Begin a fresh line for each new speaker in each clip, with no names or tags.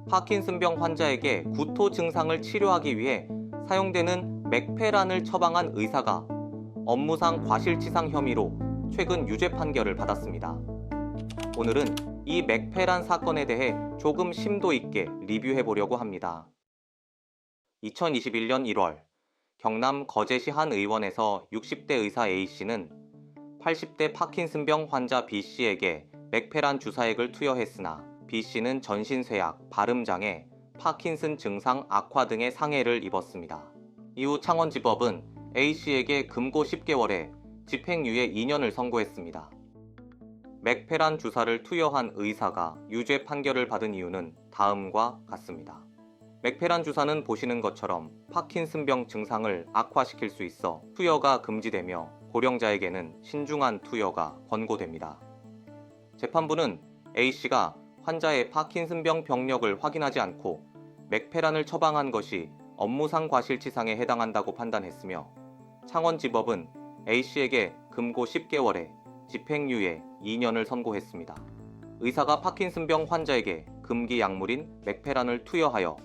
파킨슨병 환자에게 구토 증상을 치료하기 위해 사용되는 맥페란을 처방한 의사가 업무상 과실치상 혐의로 최근 유죄 판결을 받았습니다. 오늘은 이 맥페란 사건에 대해 조금 심도 있게 리뷰해 보려고 합니다. 2021년 1월 경남 거제시 한 의원에서 60대 의사 A씨는 80대 파킨슨병 환자 B씨에게 맥페란 주사액을 투여했으나 B씨는 전신쇠약, 발음장애, 파킨슨 증상 악화 등의 상해를 입었습니다. 이후 창원지법은 A씨에게 금고 10개월에 집행유예 2년을 선고했습니다. 맥페란 주사를 투여한 의사가 유죄 판결을 받은 이유는 다음과 같습니다. 맥페란 주사는 보시는 것처럼 파킨슨병 증상을 악화시킬 수 있어 투여가 금지되며 고령자에게는 신중한 투여가 권고됩니다. 재판부는 A씨가 환자의 파킨슨병 병력을 확인하지 않고 맥페란을 처방한 것이 업무상 과실치상에 해당한다고 판단했으며 창원지법은 A씨에게 금고 10개월에 집행유예 2년을 선고했습니다. 의사가 파킨슨병 환자에게 금기 약물인 맥페란을 투여하여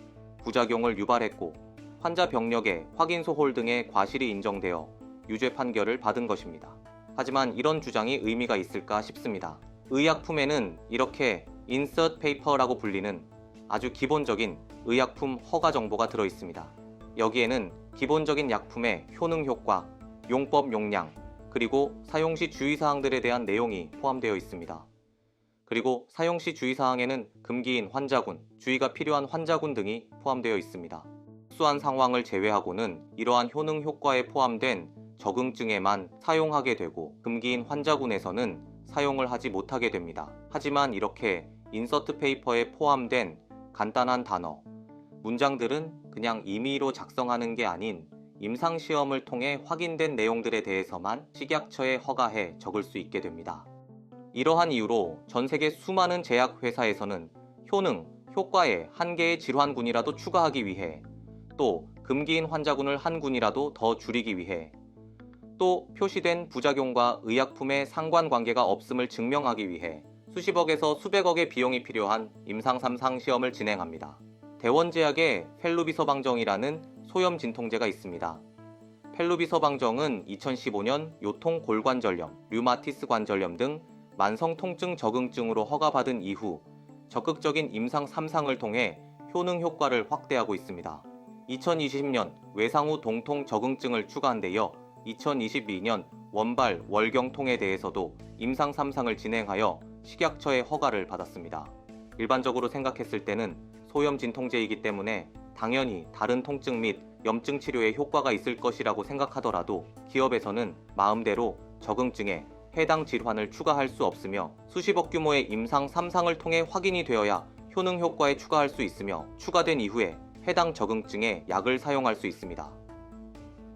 부작용을 유발했고 환자 병력에 확인소 홀 등의 과실이 인정되어 유죄 판결을 받은 것입니다. 하지만 이런 주장이 의미가 있을까 싶습니다. 의약품에는 이렇게 인서트 페이퍼라고 불리는 아주 기본적인 의약품 허가 정보가 들어 있습니다. 여기에는 기본적인 약품의 효능 효과, 용법 용량, 그리고 사용 시 주의사항들에 대한 내용이 포함되어 있습니다. 그리고 사용 시 주의사항에는 금기인 환자군, 주의가 필요한 환자군 등이 포함되어 있습니다. 특수한 상황을 제외하고는 이러한 효능 효과에 포함된 적응증에만 사용하게 되고 금기인 환자군에서는 사용을 하지 못하게 됩니다. 하지만 이렇게 인서트 페이퍼에 포함된 간단한 단어, 문장들은 그냥 임의로 작성하는 게 아닌 임상시험을 통해 확인된 내용들에 대해서만 식약처에 허가해 적을 수 있게 됩니다. 이러한 이유로 전 세계 수많은 제약회사에서는 효능, 효과에 한 개의 질환군이라도 추가하기 위해 또 금기인 환자군을 한 군이라도 더 줄이기 위해 또 표시된 부작용과 의약품의 상관관계가 없음을 증명하기 위해 수십억에서 수백억의 비용이 필요한 임상 3상 시험을 진행합니다. 대원제약의 펠루비서방정이라는 소염 진통제가 있습니다. 펠루비서방정은 2015년 요통골관절염, 류마티스 관절염 등 만성 통증 적응증으로 허가받은 이후 적극적인 임상 3상을 통해 효능 효과를 확대하고 있습니다. 2020년 외상후 동통 적응증을 추가한 데 이어 2022년 원발 월경통에 대해서도 임상 3상을 진행하여 식약처의 허가를 받았습니다. 일반적으로 생각했을 때는 소염 진통제이기 때문에 당연히 다른 통증 및 염증 치료에 효과가 있을 것이라고 생각하더라도 기업에서는 마음대로 적응증에 해당 질환을 추가할 수 없으며 수십억 규모의 임상 3상을 통해 확인이 되어야 효능 효과에 추가할 수 있으며 추가된 이후에 해당 적응증에 약을 사용할 수 있습니다.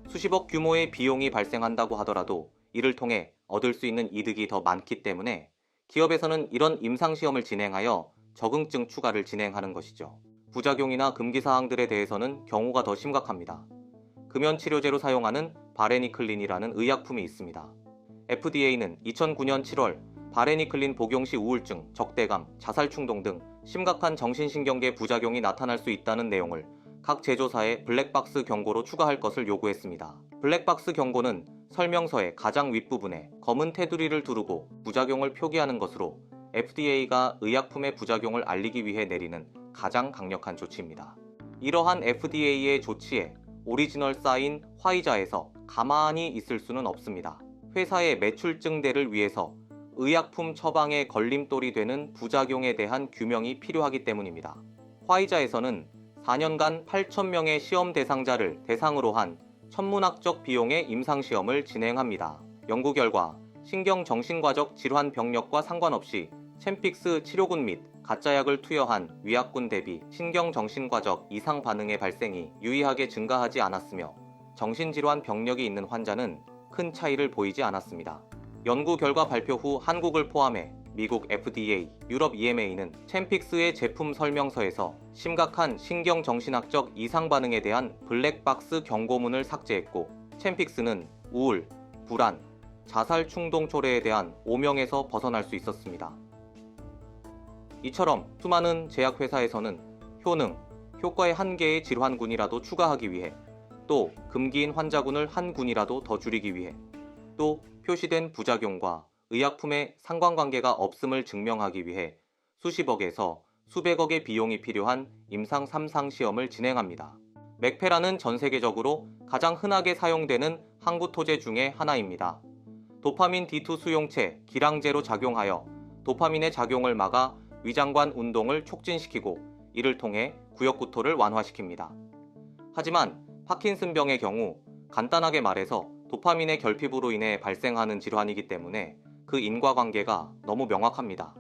수십억 규모의 비용이 발생한다고 하더라도 이를 통해 얻을 수 있는 이득이 더 많기 때문에 기업에서는 이런 임상시험을 진행하여 적응증 추가를 진행하는 것이죠. 부작용이나 금기사항들에 대해서는 경우가 더 심각합니다. 금연치료제로 사용하는 바레니클린이라는 의약품이 있습니다. FDA는 2009년 7월 바레니클린 복용 시 우울증, 적대감, 자살충동 등 심각한 정신신경계 부작용이 나타날 수 있다는 내용을 각 제조사에 블랙박스 경고로 추가할 것을 요구했습니다. 블랙박스 경고는 설명서의 가장 윗부분에 검은 테두리를 두르고 부작용을 표기하는 것으로 FDA가 의약품의 부작용을 알리기 위해 내리는 가장 강력한 조치입니다. 이러한 FDA의 조치에 오리지널사인 화이자에서 가만히 있을 수는 없습니다. 회사의 매출 증대를 위해서 의약품 처방에 걸림돌이 되는 부작용에 대한 규명이 필요하기 때문입니다. 화이자에서는 4년간 8,000명의 시험 대상자를 대상으로 한 천문학적 비용의 임상시험을 진행합니다. 연구 결과 신경정신과적 질환 병력과 상관없이 챔픽스 치료군 및 가짜약을 투여한 위약군 대비 신경정신과적 이상 반응의 발생이 유의하게 증가하지 않았으며 정신질환 병력이 있는 환자는 큰 차이를 보이지 않았습니다. 연구 결과 발표 후 한국을 포함해 미국 FDA, 유럽 EMA는 챔픽스의 제품 설명서에서 심각한 신경정신학적 이상 반응에 대한 블랙박스 경고문을 삭제했고 챔픽스는 우울, 불안, 자살 충동 초래에 대한 오명에서 벗어날 수 있었습니다. 이처럼 수많은 제약회사에서는 효능, 효과의 한 개의 질환군이라도 추가하기 위해, 또 금기인 환자군을 한 군이라도 더 줄이기 위해, 또 표시된 부작용과 의약품의 상관관계가 없음을 증명하기 위해 수십억에서 수백억의 비용이 필요한 임상 3상 시험을 진행합니다. 맥페란은 전 세계적으로 가장 흔하게 사용되는 항구토제 중의 하나입니다. 도파민 D2 수용체 기랑제로 작용하여 도파민의 작용을 막아 위장관 운동을 촉진시키고 이를 통해 구역구토를 완화시킵니다. 하지만 파킨슨병의 경우 간단하게 말해서 도파민의 결핍으로 인해 발생하는 질환이기 때문에 그 인과관계가 너무 명확합니다.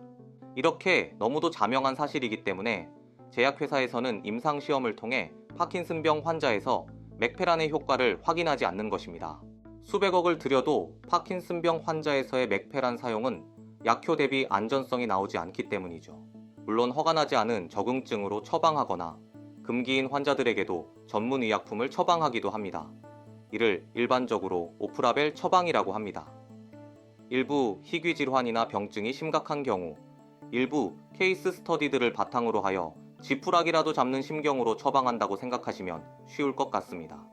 이렇게 너무도 자명한 사실이기 때문에 제약회사에서는 임상시험을 통해 파킨슨병 환자에서 맥페란의 효과를 확인하지 않는 것입니다. 수백억을 들여도 파킨슨병 환자에서의 맥페란 사용은 약효 대비 안전성이 나오지 않기 때문이죠. 물론 허가나지 않은 적응증으로 처방하거나 금기인 환자들에게도 전문 의약품을 처방하기도 합니다. 이를 일반적으로 오프라벨 처방이라고 합니다. 일부 희귀 질환이나 병증이 심각한 경우, 일부 케이스 스터디들을 바탕으로 하여 지푸라기라도 잡는 심경으로 처방한다고 생각하시면 쉬울 것 같습니다.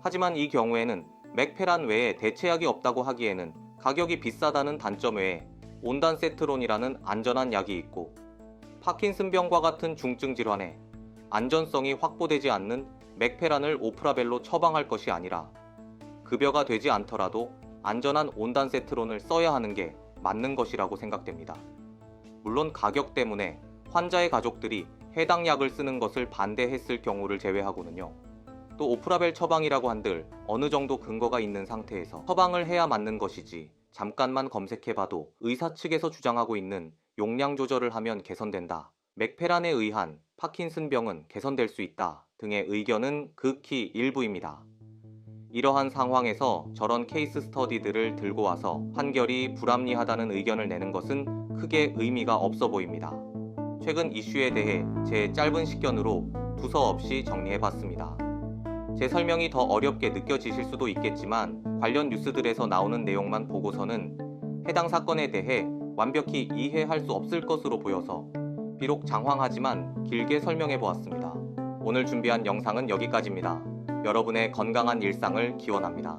하지만 이 경우에는 맥페란 외에 대체약이 없다고 하기에는 가격이 비싸다는 단점 외에 온단세트론이라는 안전한 약이 있고, 파킨슨병과 같은 중증 질환에 안전성이 확보되지 않는 맥페란을 오프라벨로 처방할 것이 아니라 급여가 되지 않더라도 안전한 온단세트론을 써야 하는 게 맞는 것이라고 생각됩니다. 물론 가격 때문에 환자의 가족들이 해당 약을 쓰는 것을 반대했을 경우를 제외하고는요. 또 오프라벨 처방이라고 한들 어느 정도 근거가 있는 상태에서 처방을 해야 맞는 것이지, 잠깐만 검색해봐도 의사 측에서 주장하고 있는 용량 조절을 하면 개선된다, 맥페란에 의한 파킨슨병은 개선될 수 있다 등의 의견은 극히 일부입니다. 이러한 상황에서 저런 케이스 스터디들을 들고 와서 판결이 불합리하다는 의견을 내는 것은 크게 의미가 없어 보입니다. 최근 이슈에 대해 제 짧은 식견으로 두서없이 정리해봤습니다. 제 설명이 더 어렵게 느껴지실 수도 있겠지만 관련 뉴스들에서 나오는 내용만 보고서는 해당 사건에 대해 완벽히 이해할 수 없을 것으로 보여서 비록 장황하지만 길게 설명해보았습니다. 오늘 준비한 영상은 여기까지입니다. 여러분의 건강한 일상을 기원합니다.